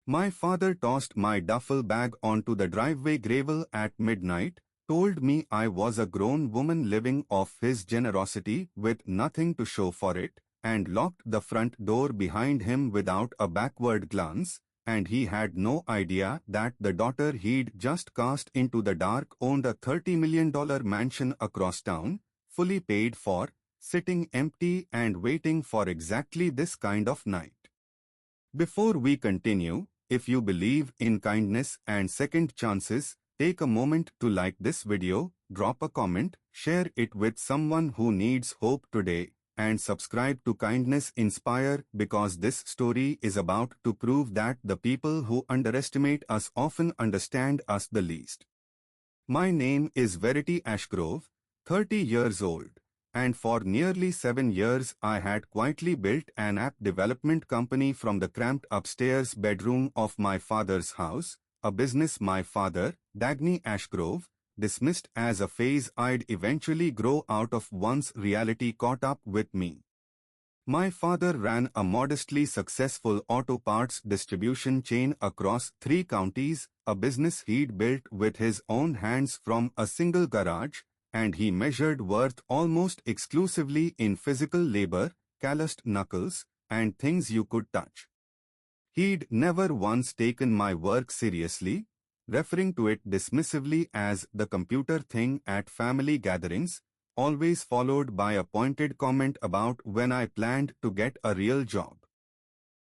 My father tossed my duffel bag onto the driveway gravel at midnight, told me I was a grown woman living off his generosity with nothing to show for it, and locked the front door behind him without a backward glance, and he had no idea that the daughter he'd just cast into the dark owned a $30 million mansion across town, fully paid for, sitting empty and waiting for exactly this kind of night. Before we continue, if you believe in kindness and second chances, take a moment to like this video, drop a comment, share it with someone who needs hope today, and subscribe to Kindness Inspire because this story is about to prove that the people who underestimate us often understand us the least. My name is Verity Ashgrove, 30 years old, and for nearly 7 years I had quietly built an app development company from the cramped upstairs bedroom of my father's house, a business my father, Dagny Ashgrove, dismissed as a phase I'd eventually grow out of once reality caught up with me. My father ran a modestly successful auto parts distribution chain across 3 counties, a business he'd built with his own hands from a single garage, and he measured worth almost exclusively in physical labor, calloused knuckles, and things you could touch. He'd never once taken my work seriously, referring to it dismissively as the computer thing at family gatherings, always followed by a pointed comment about when I planned to get a real job.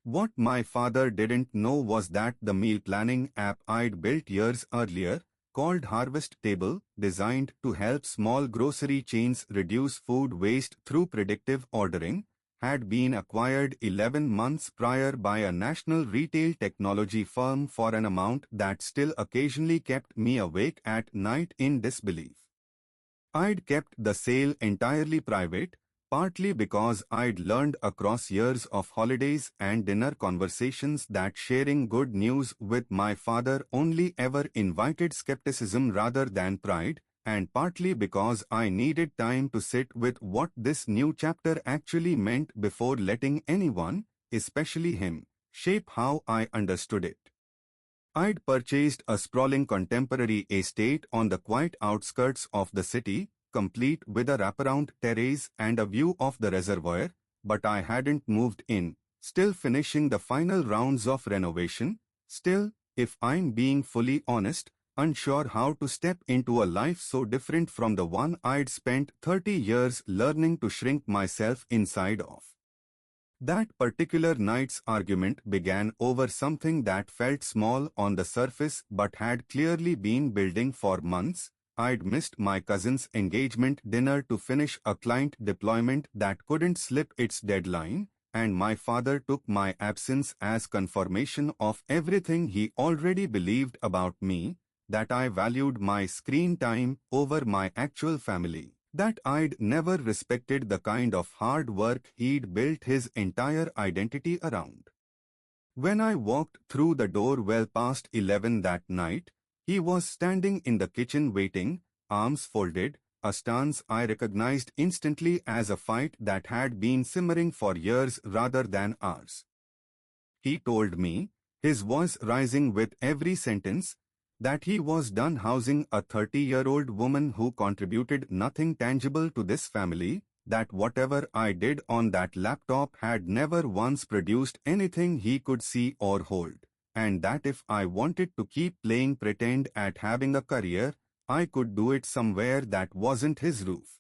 What my father didn't know was that the meal planning app I'd built years earlier, called Harvest Table, designed to help small grocery chains reduce food waste through predictive ordering, had been acquired 11 months prior by a national retail technology firm for an amount that still occasionally kept me awake at night in disbelief. I'd kept the sale entirely private, partly because I'd learned across years of holidays and dinner conversations that sharing good news with my father only ever invited skepticism rather than pride, and partly because I needed time to sit with what this new chapter actually meant before letting anyone, especially him, shape how I understood it. I'd purchased a sprawling contemporary estate on the quiet outskirts of the city, complete with a wraparound terrace and a view of the reservoir, but I hadn't moved in, still finishing the final rounds of renovation, still, if I'm being fully honest, unsure how to step into a life so different from the one I'd spent 30 years learning to shrink myself inside of. That particular night's argument began over something that felt small on the surface but had clearly been building for months. I'd missed my cousin's engagement dinner to finish a client deployment that couldn't slip its deadline, and my father took my absence as confirmation of everything he already believed about me, that I valued my screen time over my actual family, that I'd never respected the kind of hard work he'd built his entire identity around. When I walked through the door well past 11 that night, he was standing in the kitchen waiting, arms folded, a stance I recognized instantly as a fight that had been simmering for years rather than hours. He told me, his voice rising with every sentence, that he was done housing a 30-year-old woman who contributed nothing tangible to this family, that whatever I did on that laptop had never once produced anything he could see or hold, and that if I wanted to keep playing pretend at having a career, I could do it somewhere that wasn't his roof.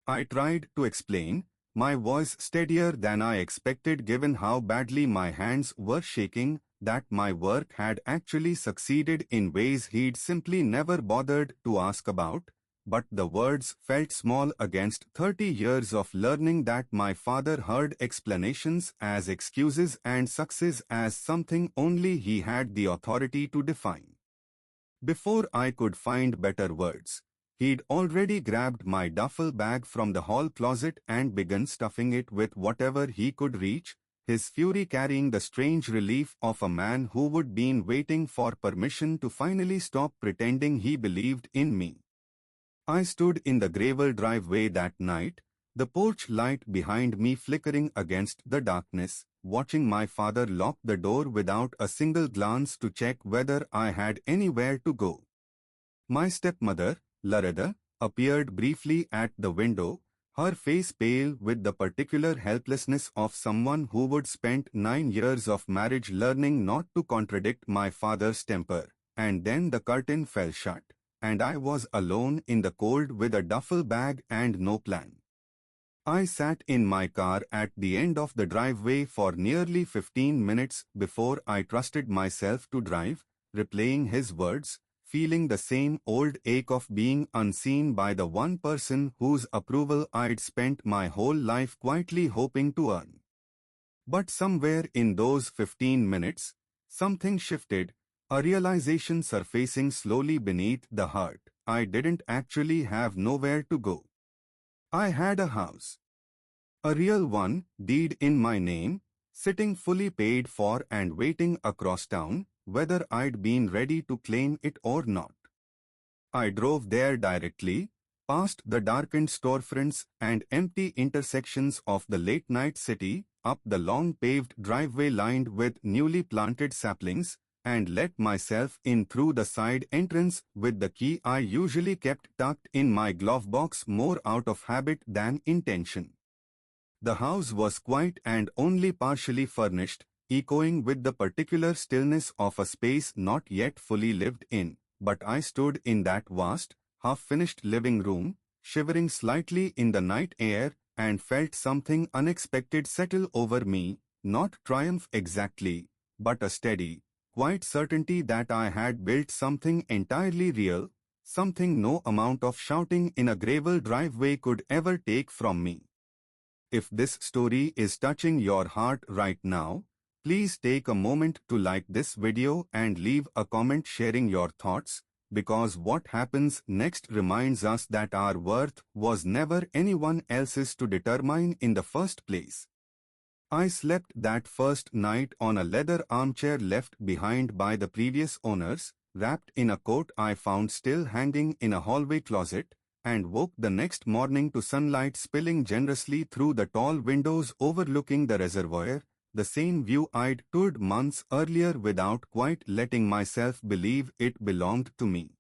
I tried to explain, my voice steadier than I expected given how badly my hands were shaking, that my work had actually succeeded in ways he'd simply never bothered to ask about, but the words felt small against 30 years of learning that my father heard explanations as excuses and success as something only he had the authority to define. Before I could find better words, he'd already grabbed my duffel bag from the hall closet and begun stuffing it with whatever he could reach, his fury carrying the strange relief of a man who would been waiting for permission to finally stop pretending he believed in me. I stood in the gravel driveway that night, the porch light behind me flickering against the darkness, watching my father lock the door without a single glance to check whether I had anywhere to go. My stepmother, Larada, appeared briefly at the window, her face pale with the particular helplessness of someone who would spend 9 years of marriage learning not to contradict my father's temper. And then the curtain fell shut, and I was alone in the cold with a duffel bag and no plan. I sat in my car at the end of the driveway for nearly 15 minutes before I trusted myself to drive, replaying his words, feeling the same old ache of being unseen by the one person whose approval I'd spent my whole life quietly hoping to earn. But somewhere in those 15 minutes, something shifted, a realization surfacing slowly beneath the hurt. I didn't actually have nowhere to go. I had a house. A real one, deed in my name, sitting fully paid for and waiting across town, whether I'd been ready to claim it or not. I drove there directly, past the darkened storefronts and empty intersections of the late-night city, up the long paved driveway lined with newly planted saplings, and let myself in through the side entrance with the key I usually kept tucked in my glove box more out of habit than intention. The house was quiet and only partially furnished, echoing with the particular stillness of a space not yet fully lived in, but I stood in that vast, half-finished living room, shivering slightly in the night air, and felt something unexpected settle over me, not triumph exactly, but a steady, quiet certainty that I had built something entirely real, something no amount of shouting in a gravel driveway could ever take from me. If this story is touching your heart right now, please take a moment to like this video and leave a comment sharing your thoughts, because what happens next reminds us that our worth was never anyone else's to determine in the first place. I slept that first night on a leather armchair left behind by the previous owners, wrapped in a coat I found still hanging in a hallway closet, and woke the next morning to sunlight spilling generously through the tall windows overlooking the reservoir, the same view I'd toured months earlier without quite letting myself believe it belonged to me.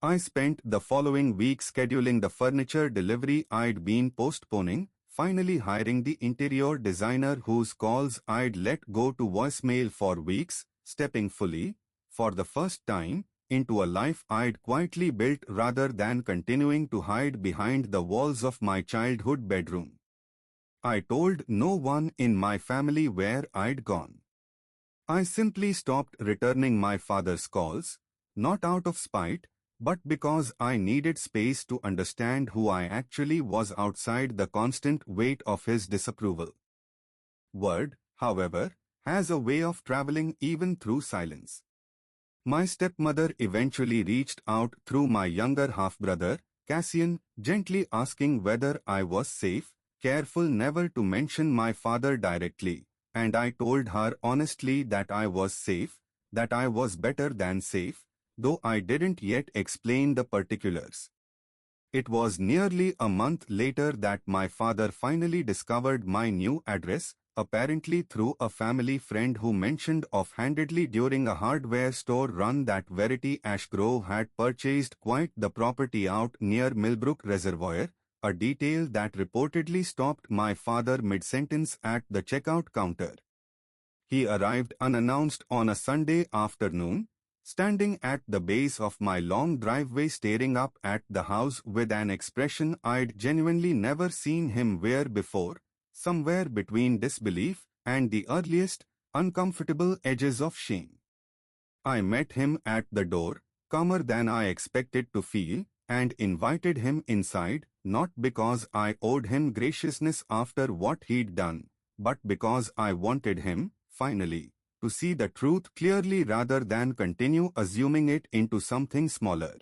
I spent the following week scheduling the furniture delivery I'd been postponing, finally hiring the interior designer whose calls I'd let go to voicemail for weeks, stepping fully, for the first time, into a life I'd quietly built rather than continuing to hide behind the walls of my childhood bedroom. I told no one in my family where I'd gone. I simply stopped returning my father's calls, not out of spite, but because I needed space to understand who I actually was outside the constant weight of his disapproval. Word, however, has a way of traveling even through silence. My stepmother eventually reached out through my younger half-brother, Cassian, gently asking whether I was safe, careful never to mention my father directly, and I told her honestly that I was safe, that I was better than safe, though I didn't yet explain the particulars. It was nearly a month later that my father finally discovered my new address, apparently through a family friend who mentioned offhandedly during a hardware store run that Verity Ashgrove had purchased quite the property out near Millbrook Reservoir, a detail that reportedly stopped my father mid-sentence at the checkout counter. He arrived unannounced on a Sunday afternoon, standing at the base of my long driveway staring up at the house with an expression I'd genuinely never seen him wear before, somewhere between disbelief and the earliest, uncomfortable edges of shame. I met him at the door, calmer than I expected to feel, and invited him inside, not because I owed him graciousness after what he'd done, but because I wanted him, finally, to see the truth clearly rather than continue assuming it into something smaller.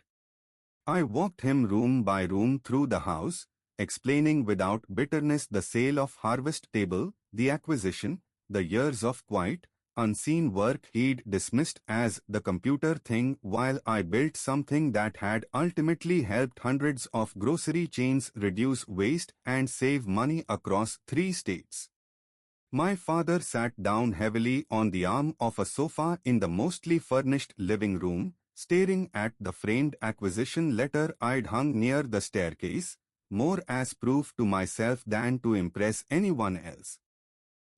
I walked him room by room through the house, explaining without bitterness the sale of Harvest Table, the acquisition, the years of quiet, unseen work he'd dismissed as the computer thing while I built something that had ultimately helped hundreds of grocery chains reduce waste and save money across 3 states. My father sat down heavily on the arm of a sofa in the mostly furnished living room, staring at the framed acquisition letter I'd hung near the staircase, more as proof to myself than to impress anyone else.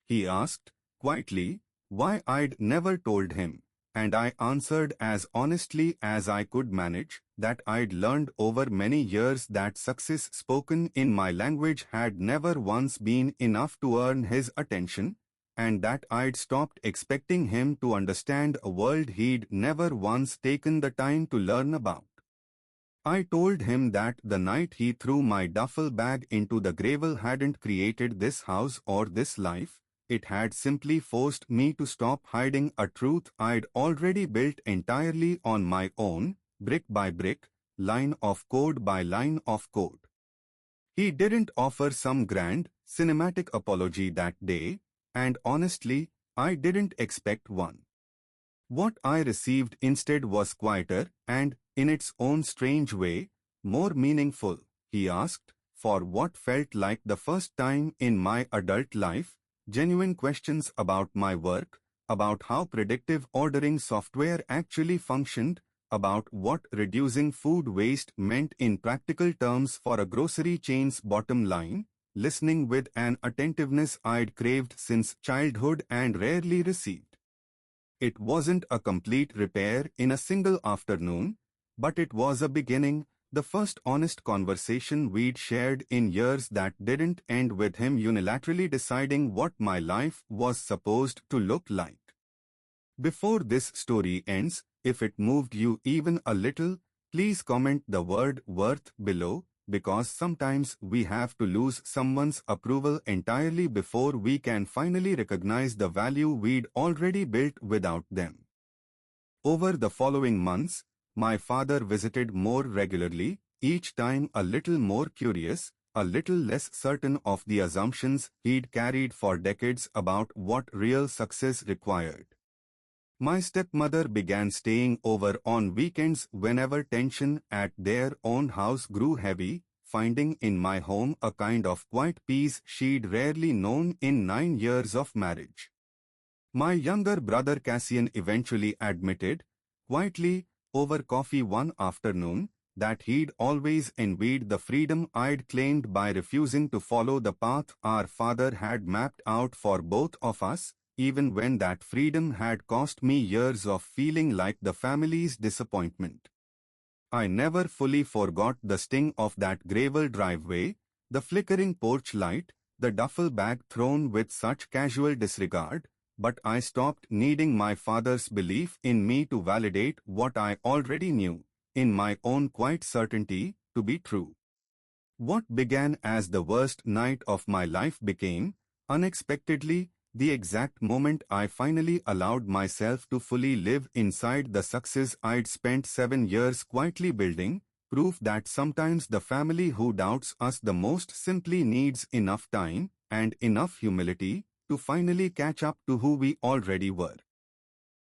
He asked, quietly, why I'd never told him, and I answered as honestly as I could manage that I'd learned over many years that success spoken in my language had never once been enough to earn his attention, and that I'd stopped expecting him to understand a world he'd never once taken the time to learn about. I told him that the night he threw my duffel bag into the gravel hadn't created this house or this life. It had simply forced me to stop hiding a truth I'd already built entirely on my own, brick by brick, line of code by line of code. He didn't offer some grand, cinematic apology that day, and honestly, I didn't expect one. What I received instead was quieter and, in its own strange way, more meaningful. He asked, for what felt like the first time in my adult life, genuine questions about my work, about how predictive ordering software actually functioned, about what reducing food waste meant in practical terms for a grocery chain's bottom line, listening with an attentiveness I'd craved since childhood and rarely received. It wasn't a complete repair in a single afternoon, but it was a beginning, the first honest conversation we'd shared in years that didn't end with him unilaterally deciding what my life was supposed to look like. Before this story ends, if it moved you even a little, please comment the word worth below, because sometimes we have to lose someone's approval entirely before we can finally recognize the value we'd already built without them. Over the following months, my father visited more regularly, each time a little more curious, a little less certain of the assumptions he'd carried for decades about what real success required. My stepmother began staying over on weekends whenever tension at their own house grew heavy, finding in my home a kind of quiet peace she'd rarely known in 9 years of marriage. My younger brother Cassian eventually admitted, quietly, over coffee one afternoon, that he'd always envied the freedom I'd claimed by refusing to follow the path our father had mapped out for both of us, even when that freedom had cost me years of feeling like the family's disappointment. I never fully forgot the sting of that gravel driveway, the flickering porch light, the duffel bag thrown with such casual disregard, but I stopped needing my father's belief in me to validate what I already knew, in my own quiet certainty, to be true. What began as the worst night of my life became, unexpectedly, the exact moment I finally allowed myself to fully live inside the success I'd spent 7 years quietly building, proof that sometimes the family who doubts us the most simply needs enough time and enough humility to finally catch up to who we already were.